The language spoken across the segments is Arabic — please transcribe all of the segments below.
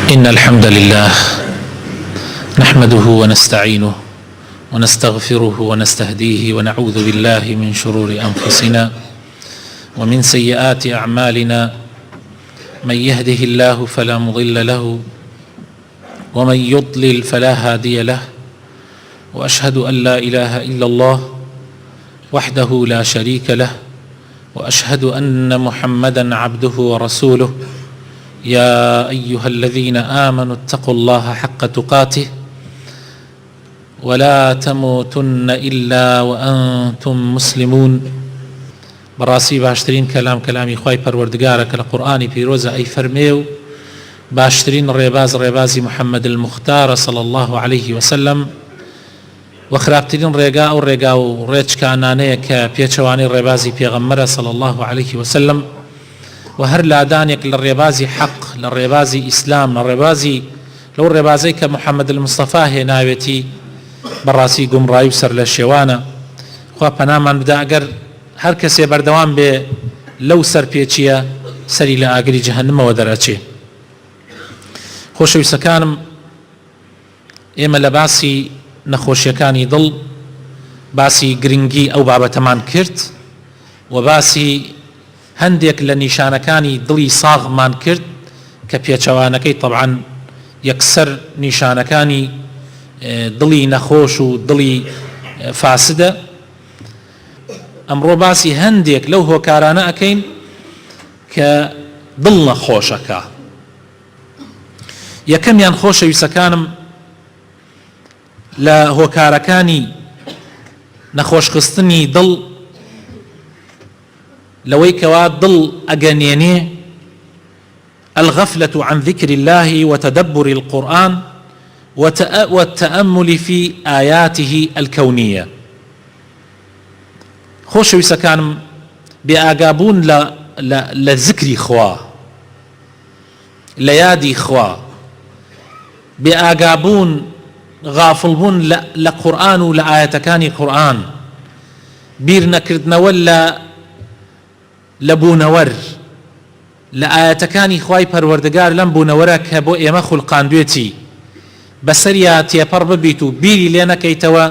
إن الحمد لله نحمده ونستعينه ونستغفره ونستهديه ونعوذ بالله من شرور أنفسنا ومن سيئات أعمالنا. من يهده الله فلا مضل له ومن يضلل فلا هادي له، وأشهد أن لا إله إلا الله وحده لا شريك له، وأشهد أن محمدا عبده ورسوله. يا أيها الذين آمنوا اتقوا الله حق تقاته ولا تموتن إلا وأنتم مسلمون. بەڕاستی باشترین کەلام کەلامی خوای پەروەردگارە کە لە قورئانی پیرۆزە ئەی فەرمێ و باشترین ڕێبازی محەممەد المختارە صلی الله عليه وسلم، و خراپترین ڕێگا ئەو ڕێگا و ڕێچکانانەیە کە پێچەوانەی ڕێبازی پێغەمبەرە صلی الله عليه وسلم، و هەر لادانێک لە ڕێبازی حەق، لە ڕێبازی ئیسلام، لە ڕێبازی لەو ڕێبازەی کە محەممەد المستەفا هێناوێتی بەڕاستی گومڕایی و سەر لە شێوانە. خوا پەنامان بدە ئەگەر هەر کەسێ بەردەوام بێ لەو سەرپێچیە سەری لە ئاگری جەهەنەمەوە دەرەچێ. خۆشەویستەکانم، ئێمە لە باسی نەخۆشیەکانی دڵ باسی گرنگی ئەو بابەتەمان کرد و باسی هەندێک لە نیشانەکانی دڵی ساغمان کرد کە پێچەوانەکەی طبعاً یەکسەر نیشانەکانی دڵی نەخۆش و دڵی فاسدە. ئەمڕۆ باسی هەندێک لەو هۆکارانە ئەکەین کە دڵ نەخۆشەکە. یەکەمیان خۆشەویستەکانم لە هۆکارەکانی نەخۆشخستنی دڵ لەوەی کەوا دڵ ئەگەنێنێ الغفلة عن ذكر الله وتدبر القرآن والتأمل في آياته الكونية. خۆشەویستەکانم، بێئاگابوون لە ذکری خوا، لە یادی خوا، بێئاگابوون غافڵبوون لە قورئان و لە ئاەتەکانی قورئان، بیر نەکردنەوە لە بوونەوەر، لە ئاەتەکانی خوای پەروەردگار لەم بوونەوەرە کە بۆ ئێمە خوڵقاندوێتی بەسەریا تێپەڕ ببیت و بیری لێ نەکەیتەوە،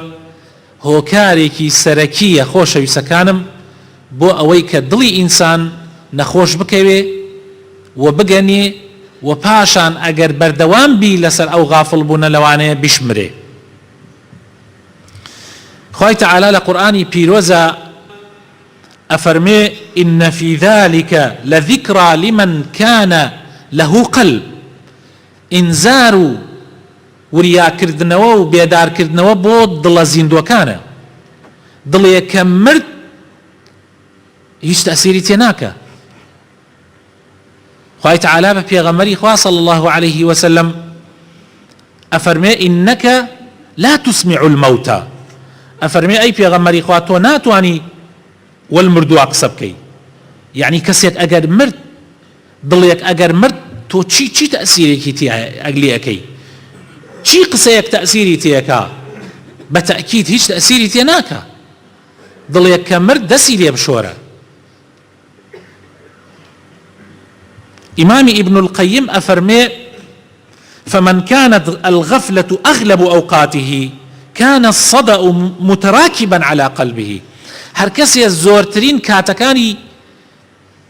هۆکارێکی سەرەکیە خۆشەویستەکانم بۆ ئەوەی کە دڵی ئینسان نەخۆش بکەوێ و بگەنێ و پاشان ئەگەر بەردەوام بی لەسەر ئەو غافڵ بوونە لەوانەیە بیشمرێ. خوای تەعالی لە قورئانی پیرۆزە ئەفەرمێ إن في ذلك لذكرى لمن كان له قلب. ئینزار و وریاکردنەوە و بێدارکردنەوە بۆ دڵە زیندوەکانە. دڵێک کە مرد هیچ تەئسیری تێ ناکە. خوای تەعالی بە پێغەمبەری خوا صلی الله عليه وسلم ئەفەرمێ إنك لا تسمع الموتى. ئەفەرمێ ئەی پێغەمبەری خوا تۆ ناتوانی والمردووە قسە بکەی. یعنی کەسێک ئەگەر مرد، دڵێک ئەگەر مرد، تۆ چی تەئسیرێکی تێ ئەگلی ئەەکەی؟ چی قسەیەک تەئسیری تێەکە؟ بە تەئکید هیچ تەئسیری تێ ناکە. دڵێک کە مرد دەسی لێ بشۆرە. إمام ابن القيم أفرمي فمن كانت الغفلة أغلب أوقاته كان الصدأ متراكبا على قلبه. هر کسی زورترین کاتەکانی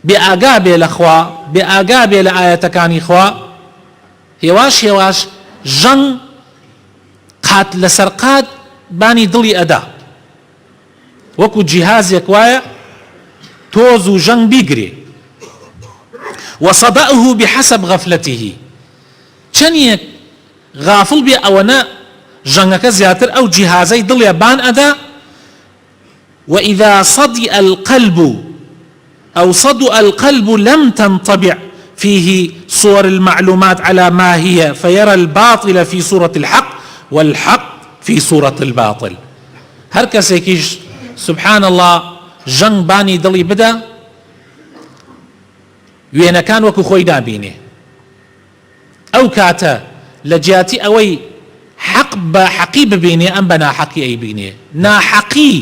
بێئاگابێ لە خوا، بێئاگابێ لە ئاەتەکانی خوا، هێواش ژەنگ قات لەسەر قات بانی دڵی ئەدا، وەکو جیهازێک وایە تۆز و ژەنگ بیگرێ. وصدأه بحسب غفلته. چەندێک غافڵ بێ ئەوەنە ژەنگەکە زیاتر ئەو جیهازەی دڵێ بان ئەدا. وإذا صدأ القلب أو صدأ القلب لم تنطبع فيه صور المعلومات على ما هي، فيرى الباطل في صورة الحق والحق في صورة الباطل. هر کەسێکیش سبحان الله ژەنگ بانی دڵی بدا، وێنەکان وەکو خۆی دابینێ. ئەو کاتە لە جیاتی ئەوەی حەق بە حەقی ببینێ ئەم بە ناحەقی ئەیبینێ، ناحەقی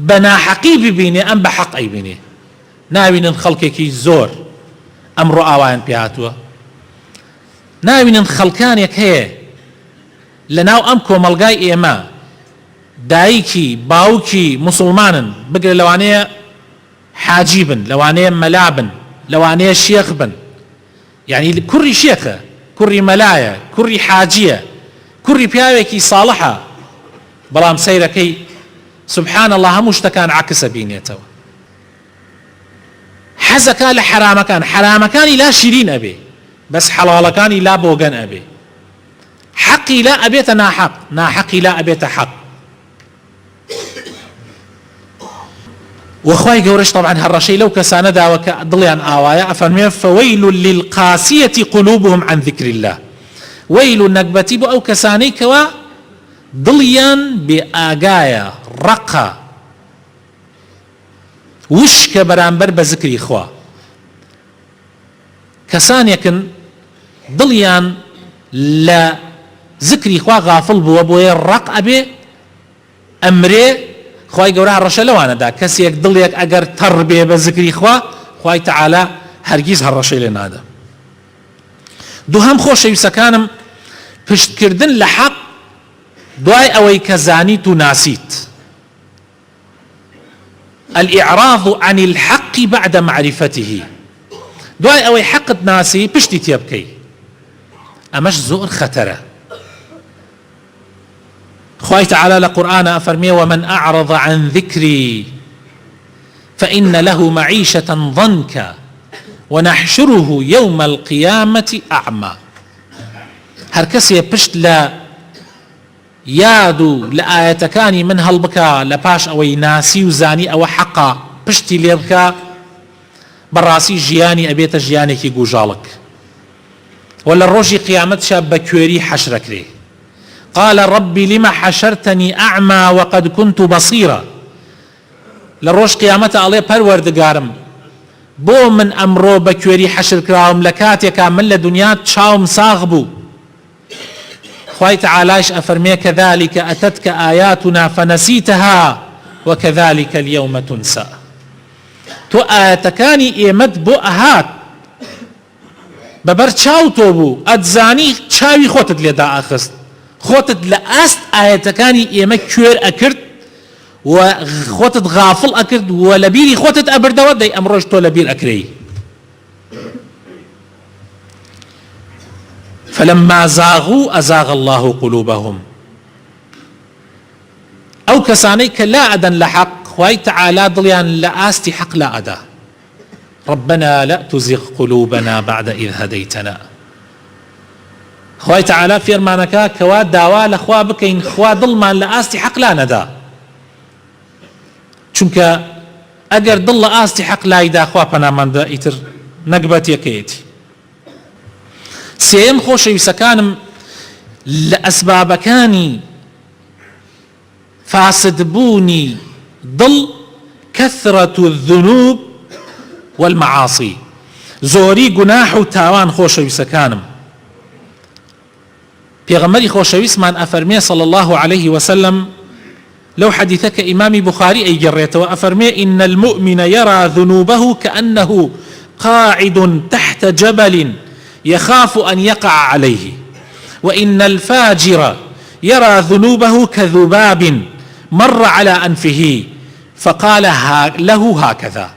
بە ناحەقی ببینێ ئەم بە حەق ئەیبینێ. ناوینن خەڵکێکی زۆر ئەمڕۆ ئاوایان پێ هاتووە ناوینن خەڵکانێک هەیە لەناو ئەم کۆمەڵگای ئێمە دایکی باوکی مسلمانن، بگرە لەوانەیە حاجی بن، لەوانەیە مەلا بن، لەوانەیە شێخ بن، یعنی کوڕی شێخە، کوڕی مەلایە، کوڕی حاجیە، کوڕی پیاوێکی ساڵحە، بەڵام سەیرەکەی سبحان الله هەموو شتەکان عکسە بینێتەوە. حەزەکە لە حرامەکان، حرامەکانی لا شیرین ئەبێ، بەس حەڵاڵەکانی لا بۆگەن ئەبێ، حەقی لا ئەبێتە ناحەق، ناحەقی لا ئەبێتە حەق. وخوای گەورەش طبعا هەڕەشەی لەو کەسانە داوە کە دڵیان ئاوایە، ئەفەرمێ فەوەیل للقاسیەتی قلوبهم عن ذکر الله، وەیل نەکبەتی بۆ ئەو کەسانەی کەوا دڵیان بێ ئاگایە، ڕقە، وشکە بەرامبەر بە ذکری خوا. کەسانێکن دڵیان لە ذکری خوا غافڵ بووە بۆیە ڕق ئەبێ ئەمرێ. خوای گەورە هەڕەشە لەوانەدا کەسێک دڵێک ئەگەر تەڕ بێ بە ذکری خوا، خوای تەعالا هەرگیز هەڕەشەی لێ نادا. دووهەم خۆشەویستەکانم، پشتکردن لە حەق دوای ئەوەی کە زانیت و ناسیت، الإعراض عن الحق بعد معرفته، دوای ئەوەی حەقت ناسی پشتی تێ بکەی، ئەمەش زۆر خەتەرە. خوای تعالى لقرآن أفرمي ومن أعرض عن ذكري فإن له معيشة ضنكا ونحشره يوم القيامة أعمى. هر کسی پشت لا یادو لآیتکانی من هەڵبکا لە پاش ئەوەی ناسی و زانی ئەوە حەقا پشتی لێ بکا، بەڕاستی ژیانی ئەبێتە ژیانێکی گوژاڵک، و لە ڕۆژی قیامەتشا بە کوێری حەشرەکرێ. قال رب لما حشرتني أعمى وقد كنت بصيرا. لروش قيامته الله پروردگارم بو من أمرو بكوري حشر كراهم لكاتك من لدنيا تشاوم صاغبو. خوي تعالاش أفرمي كذلك أتتك آياتنا فنسيتها وكذلك اليوم تنسى. تو آياتكاني إيمت بو أهات ببر چاو تو بو أدزاني چاوي خوتت لدا أخست، خۆتت لە ئاست ئاەتەکانی ئێمە کوێر ئەکرد و خۆتت غافڵ ئەکرد و لە بیری خۆتت ئەبردەوە، دەی ئەمڕۆژ تۆ لە بیر ئەکرەی. فلما زاغوا أزاغ الله قلوبهم. ئەو کەسانەی کە لا ئەدەن لە حەق، خوای تەعالا دڵیان لە ئاستی حەق لا ئەدا. ربنا لا تزغ قلوبنا بعد إذ هديتنا. خوای تعالی فێرمانەکە کەوا داوا لە خوا بکەین خوا دڵمان لە ئاستی حەق لا نەدا، چونکە ئەگەر دڵ لە ئاستی حەق لایدا خوا پەناماندا ئیتر نەکبەتیەکەیەتی. سێیەم خۆشەویستەکانم، لە ئەسبابەکانی فاسدبوونی دڵ كثرة الذنوب والمعاصي، زۆری گوناح و تاوان. خۆشەویستەکانم، پیغمبری خۆشەویستمان ئەفەرمێ صلى الله عليه وسلم لو حديثك إمام بخاري أي جريته وأفرمي إن المؤمن يرى ذنوبه كأنه قاعد تحت جبل يخاف أن يقع عليه، وإن الفاجر يرى ذنوبه كذباب مر على أنفه فقال له هكذا.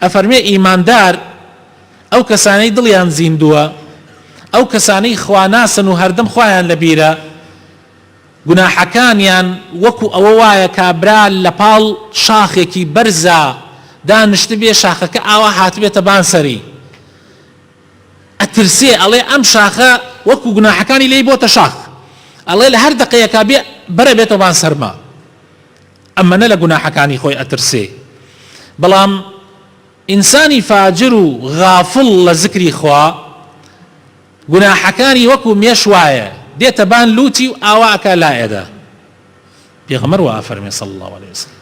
أفرمي إيمان دار أو كساني دليان زيندوا أو كساني خواناسن وهردم خوايان لبيرا گوناحەکانیان وەکو ئەوە وایە کابرا لە پاڵ شاخێکی بەرزە دانیشت بێ، شاخەکە ئاوا هاتبێتە بانسەری، ئەترسێ ئەڵێ ئەم شاخە وەکو گوناحەکانی لێی بۆتە شاخ، ئەڵێ لە هەر دقەیەکا بێ بەرە بێتە بانسەرما، ئەمەنە لە گوناحەکانی خۆی ئەترسێ. بەڵام ئینسانی فاجر و غافڵ لە ذکری خوا گوناحەکانی وەکو مێش وایە دێتە بان لوتی و ئاواکە لایەدا. پێغەمبەر وا ئەفەرمێ صلی الله عليه وسلم،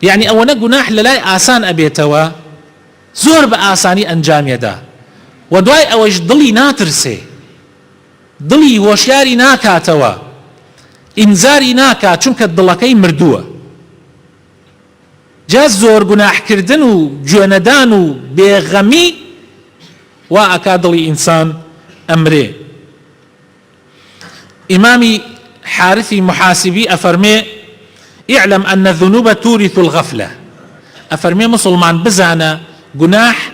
یعنی ئەوەنە گوناح لە لای ئاسان ئەبێتەوە، زۆر بە ئاسانی ئەنجامێدا، و دوای ئەوەش دڵی ناترسێ، دڵی هۆشیاری ناکاتەوە، ئینزاری ناکات، چونکە دڵەکەی مردووە. جا زۆر گوناحکردن و گوێنەدان و بێغەمی وا ئەکا دڵی ئینسان أمري. إمامي حارثي محاسبي أفرمي اعلم أن الذنوب تورث الغفلة. أفرمي مسلمان بزانا جناح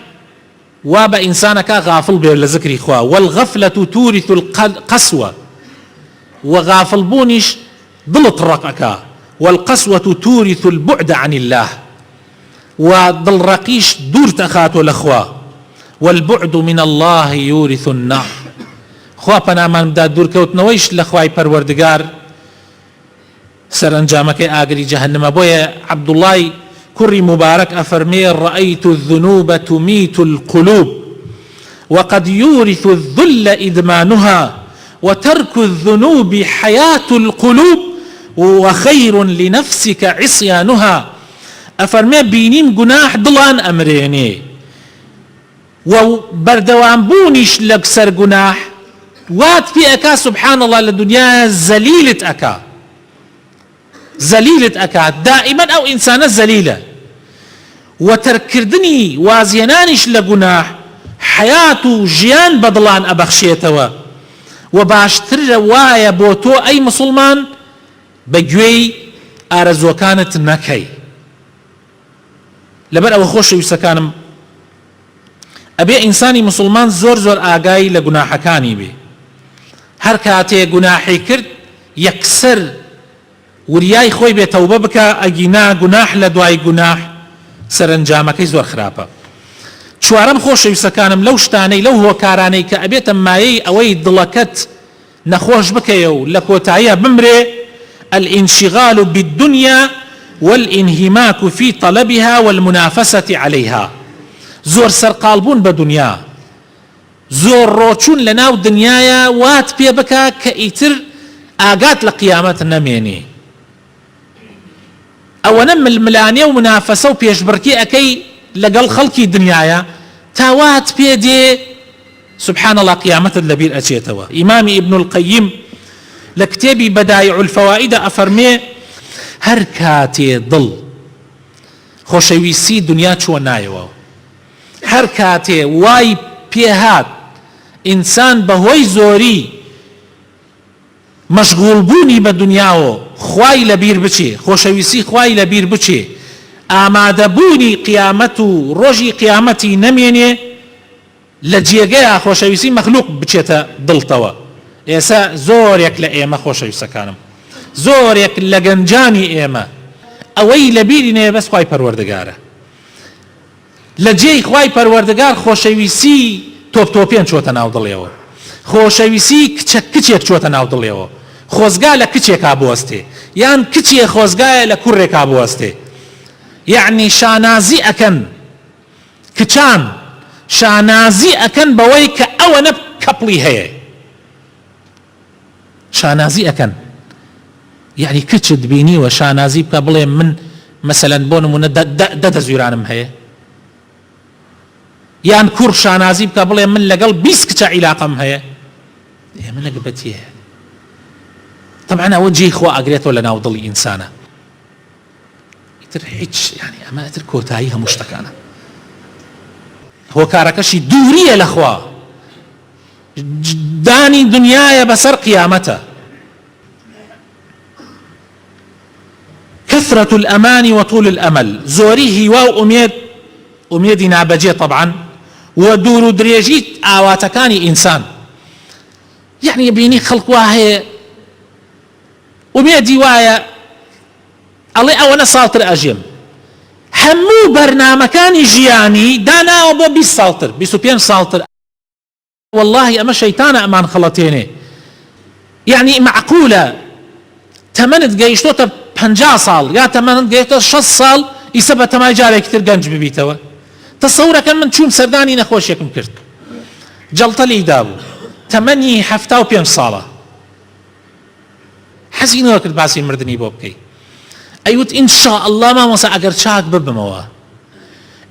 وابا إنسانك غافل به لذكر إخوة، والغفلة تورث القسوة، وغافل بونش ضلت رقك، والقسوة تورث البعد عن الله، وضل رقيش دور تخاتو الأخوة، والبعد من الله يورث النار. خوا پەنامان بدات دوورکەوتنەوەیش لە خوای پەروەردگار سەرنجامەکەی ئاگری جەهەنەمە. بۆیە عەبدوڵڵای کوڕی مبارەک ئەفەرمێ رأيت الذنوب تميت القلوب وقد يورث الذل إدمانها وترك الذنوب حياة القلوب وخير لنفسك عصيانها. ئەفەرمێ بینیم گوناح دڵان ئەمرێنێ و بەردەوام بوونیش لەسەر گوناح وات پێ ئەکا سبحان الله لە دنیا زەلیلت ئەکا دائما ئەو ئینسانە زەلیلە، و تەرکردنی وازیێنانیش لە گوناح حەیات و ژیان بە دڵان ئەبەخشێتەوە. و باشترە وایە بۆ تۆ ئەی مسلمان بە گوێی ئارەزوەکانت نەکەی. لەبەر ئەوە خۆشەویستەکانم ئەبێ ئینسانی مسلمان زۆر زۆر ئاگای لە گوناحەکانی بێ. هەر کاتێ گوناحی کرد یەکسەر وریای خۆی بێ تەوبە بکە، ئەگینا گوناح لە دوای گوناح سەرنجامەکەی زۆر خراپە. چوارەم خۆشەویستەکانم لەو شتانەی لەو هۆکارانەی کە ئەبێتە مایەی ئەوەی دڵەکەت نەخۆش بکەیە و لە کۆتاییە بمرێ، الانشغال بالدنيا والانهماك في طلبها والمنافسة عليها. زۆر سەرقاڵبوون بە دنیا، زۆر ڕۆچوون لە ناو دنیاە وات پێ بکە کە ئیتر ئاگات لە قیامەت نەمێنێ. ئەوەنە ململانێ و منافەسە و پێشبڕکی ئەەکەی لەگەڵ خەڵکی دنیاە تاوات پێ دێ سبحان الله قیامەتت لەبیر ئەچێتەوە. ئیمامی ابن القەیم لە کتێبی بەدایع الفەوائیدە ئەفەرمێ هەر کاتێ دڵ خۆشەویستی دنیا چوە نایەوە، هەر کاتێ وای پێهات ئینسان بەهۆی زۆری مەشغوڵ بوونی بە دنیاوە خوای لەبیر بچێ، خۆشەویستی خوای لەبیر بچێ، ئامادەبوونی قیامەت و ڕۆژی قیامەتی نەمێنێ، لە جێگەیە خۆشەویستی مەخلوق بچێتە دڵتەوە. ئێستا زۆرێک لە ئێمە خۆشەویستەکانم، زۆرێک لە گەنجانی ئێمە ئەوەی لەبیری نێ بەس خوای پەروەردگارە. لە جێی خوای پەروەردگار خۆشەویستی تۆپتۆپێن چۆتە ناو دڵێەوە، خۆشەویستی کچە کچێک چۆتە ناو دڵێەوە، خۆزگا لە کچێکا بوەستێ، یان کچێ خۆزگایە لە کوڕێکا بوەستێ. یعنی شانازی ئەکەن، کچان شانازی ئەکەن بەوەی کە ئەوەنە کەپڵی هەیە، شانازی ئەکەن. یعنی کچت بینیوە شانازی بکە بڵێ من مەسەلەن بۆ نمونە دەزویرانم هەیە، یان کوڕ شانازی بکە بڵێ من لەگەڵ 20 کچە عیلاقەم هەیە، ئێمە نەگەبەتی هەیە. طبعا ئەوە جێی خۆ ئەگرێتەوە لە ناو دڵی ئینسانە، ئیتر هیچ یعنی ئەمە ئیتر کۆتایی هەموو شتەکانە. هۆکارەکەشی دووریە لەخوا، دانی دنیایە بەسەر قیامەتە. كثرة الأمان وطول الأمل، زۆری هیوا و ئومێدی نابەجێ طبعا، و دوور و درێژی ئاواتەکانی ئینسان. یعنی بینی خەڵک وا هەیە ئومێدی وایە ئەڵێ ئەوەنە ساڵتر ئەژێم، هەموو بەرنامەکانی ژیانی داناوە بۆ 20 ساڵتر 25 ساڵتر. والله ئەمە شەیتانە ئەمان خەڵەتێنێ. یعنی معقولە تەمەنت گەیشتۆتە 50 ساڵ یا تەمەنت گەیشتۆتە 60 ساڵ ئیسە بە تەمای جارێکی تر گەنج ببیتەوە. تەسەورەکەن من چوم سەردانی نەخۆشیێکم کرد، جەڵتە لێی دابوو، تەمەنی 75 ساڵە، حەزینەوە کرد باسی مردنی بۆ بکەی. ئەیوت ئینشاء الله مامۆستا ئەگەر چاک ببمەوە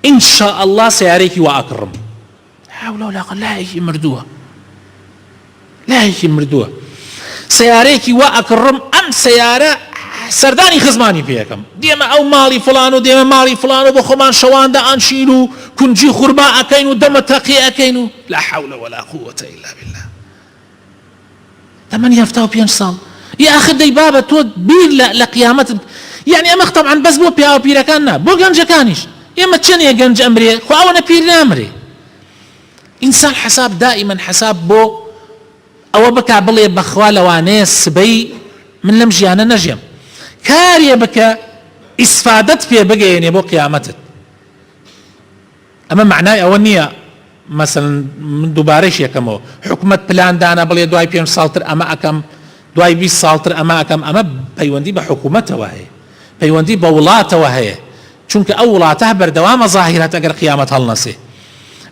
ئینشاء الله سیارێکی وا ئەکڕم. حول ولا قوة، لایەکی مردووە، لایەکی مردووە، سیارێکی وا ئەکڕم. ئەم سیارە سەردانی خزمانی پێەکەم دێمە ئەو ماڵی فلان و دێمە ماڵی فلان و بۆ خۆمان شەواندا ئەنشین و کونجی خورما ئەکەین و دەمە تەقی ئەکەین و لا حول ولا قوة إلا بالله. تەمەنی 75 ساڵ یا ئاخر دەی بابە تۆ بیر لە قیامەتت یعنی ئەمە طبعاً بەس بۆ پیاوە پیرەکان نا بۆ گەنجەکانیش ئێمە چەندێ گەنج ئەمرێ خو ئەوەنە پیر نامرێ. ئینسان حساب دائما حساب بۆ ئەوە بکا بڵێ بەخوا لەوانەیە سبەی من لەم ژیانە نەژێم کارێ بکە ئیسفادەت پێ بگەێنێ بۆ قیامەتت. ئەمە معنای ئەوە نییە مثلا من دووبارەش یەکەمەوە حکومەت پلاندانە بڵێ دوای 5 ساڵتر ئەمە ئەکەم دوای 20 ساڵتر ئەمە ئەکەم. ئەمە پەیوەندی بە حکومەتەوە هەیە پەیوەندی بە وڵاتەوە هەیە چونکە ئەو وڵاتە بەردەوامە زاهیرەت ئەگەر قیامەت هەڵنەسێ.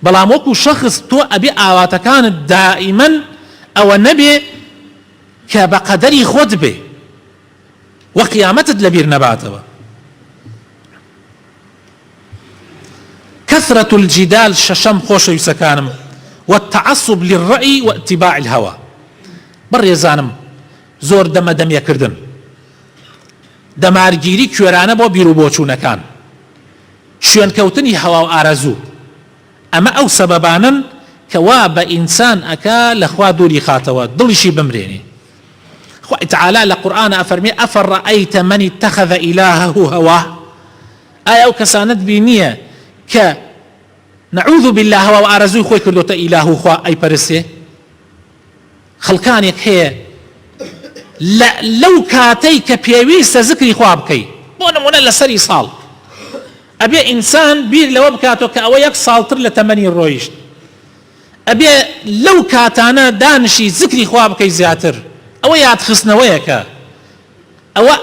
بەڵام وەکو شەخص تۆ ئەبێ ئاواتەکانت دائیمەن ئەوە نەبێ کە بە قەدەری خۆت بێ و قیامەتت لەبیر نەباتەوە. كثرة الجدال ششم خوش يسكانم والتعصب للرأي واتباع الهوى. بڕێزانم زۆر دەمە دەمیەکردن دەمارگیری کوێرانە بۆ بیر و بۆچوونەکان شوێنکەوتنی هەوا و ئارەزوو ئەمە ئەو سەبەبانن کە وا بە ئینسان ئەکا لەخوا دووری خاتەوە دڵیشی بمرێنێ. خوای تعالی لە قورئان ئەفەرمێ ئەفەڕەئەیتە مەن اتەخەذ ئیلاهەه هەواه. ئایا ئەو کەسانت بینیە کە نەعوذ بالله هەوا و ئارەزووی خۆی کردوتە ئیلاහ و خوا ئەیپەرستێ. خەڵکانێک هەیە لەو کاتەی کە پێویستە زکری خوا بکەی بۆ نمونە لەسەری ساڵ ئەبێ ئینسان بیر لەوە بکاتەوە کە ئەوە 1 ساڵتر لە تەمەنی ڕۆیشت ئەبێ لەو کاتانە دانشی زکری خوا بکەی زیاتر. ئەوە یادخستنەوەیەکە ئەوە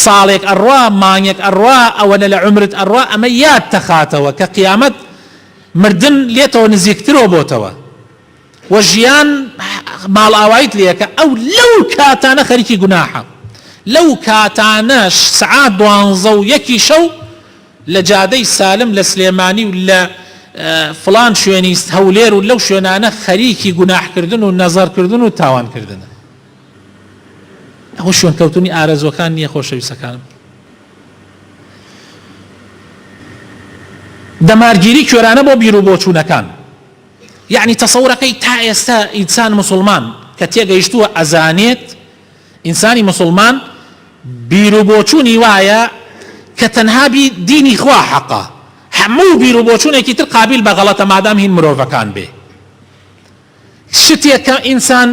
ساڵێک ئەڕوا مانگێک ئەڕوا ئەوەنە لە عمرت ئەڕوا ئەمە یاد تەخاتەوە کە قیامەت مردن لێتەوە نزیکترەوە بۆتەوە و ژیان ماڵ ئاوایت لێکە. ئەو لەو کاتانە خەریکی گوناحە لەو کاتانەش سعات 12 شەو لە جادەی سالم لە سلێمانی و لە فلان شوێنی هەولێر و لەو شوێنانە خەریکی گوناحکردن و نەزەرکردن و تاوانکردنە. ئەوە شوێنکەوتنی ئارەزوەکان نییە خۆشەویستەکانم. دەمارگیری کوێرانە بۆ بیر و بۆچوونەکان یعنی تەسەورەکەی تا ئێستا ئینسان مسلمان کە تێگەیشتووە ئەزانێت ئینسانی مسلمان بیر و بۆچوونی وایە کە تەنها دینی خوا حەقا هەموو بیر و بۆچوونێکی تر قابل بە غەڵەتە مادام هین مرۆڤەکان بێ. شتێک کە ئینسان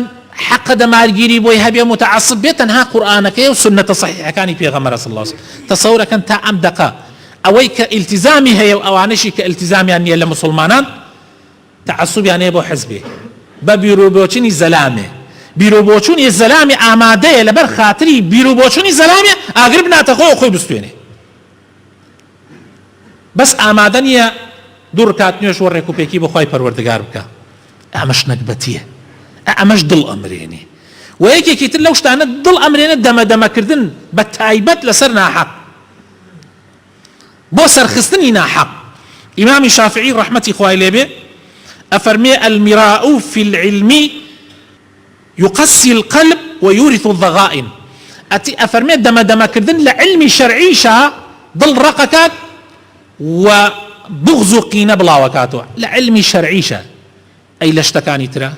حەقە دەمارگیری بۆی هەبێ متعصب بێت تەنها قورئانەکەی و سنەتە صحیحەکانی پێغەمبەر صلی الله علیه وسلم. تەسەورەکەن تا ئەم دەقە ئەوەی کە ئیلتیزامی هەیە و ئەوانەشی کە ئیلتیزامیان نییە لە مسلمانان تعصبیان هەیە بۆ حزبێ بە بیر و بۆچوونی زەلامێ. بیر و بۆچوونی زەلامی ئامادەیە لەبەر خاتری بیر و بۆچوونی زەلامێ ئاگر بناتە خۆی بستوێنێ بەس ئامادە نییە دوو ڕکات نوێژ و ڕێکوپێکی بۆ خۆی پەروەردگار بکە. ئەمەش نەکبەتیە ئەمەش دڵ ئەمرێنێ و یەکێکی تر لەو شتانە دڵ ئەمرێنە دەمەدەمەکردن بە تایبەت لەسەر ناحەق بۆ سەرخستنی ناحەق. ئیمامی شافعی ڕەحمەتی خوای لێبێ أفرمي المراء في العلم يقسي القلب ويورث الضغائن. أفرمي دم كردن لعلم شرعي شا ضل رقكات وبغض قين بلاوكاتو لعلم شرعي شا أي لشتكاني ترى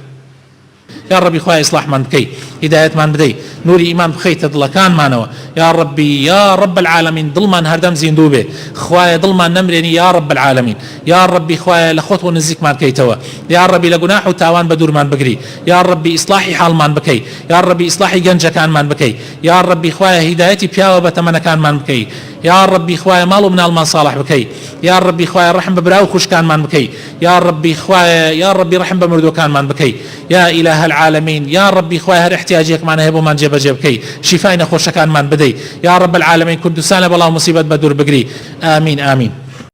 يا ربي خواه إصلاح من بكي هداية من بدي نوري إيمان بخيت ضلكان مانوا يا ربي يا رب العالمين ضلمان هردم زيندوبه خواه ضلمان نمرني يا رب العالمين يا ربي خواه لخوت ونزيك مان كيتوا يا ربي لجناح وتاوان بدور مان بقري يا ربي إصلاحي حال مان بكي يا ربي إصلاحي جنجة كان مان بكي يا ربي خواه هدايتي بياوة بتمنى كان مان بكي يا ربي خواه مالو من المال صالح بكي يا ربي خواه رحم ببراو خوش كان مان بكي يا ربي خواه يا ربي رحم بمردو كان مان بكي يا إله العالمين يا ربي خواه هر احتياجك معنا هبو من جيب جيبكي شفاينا خوش كان مان بدي يا رب العالمين كنت سالب الله مصيبة بدور بقري آمين آمين.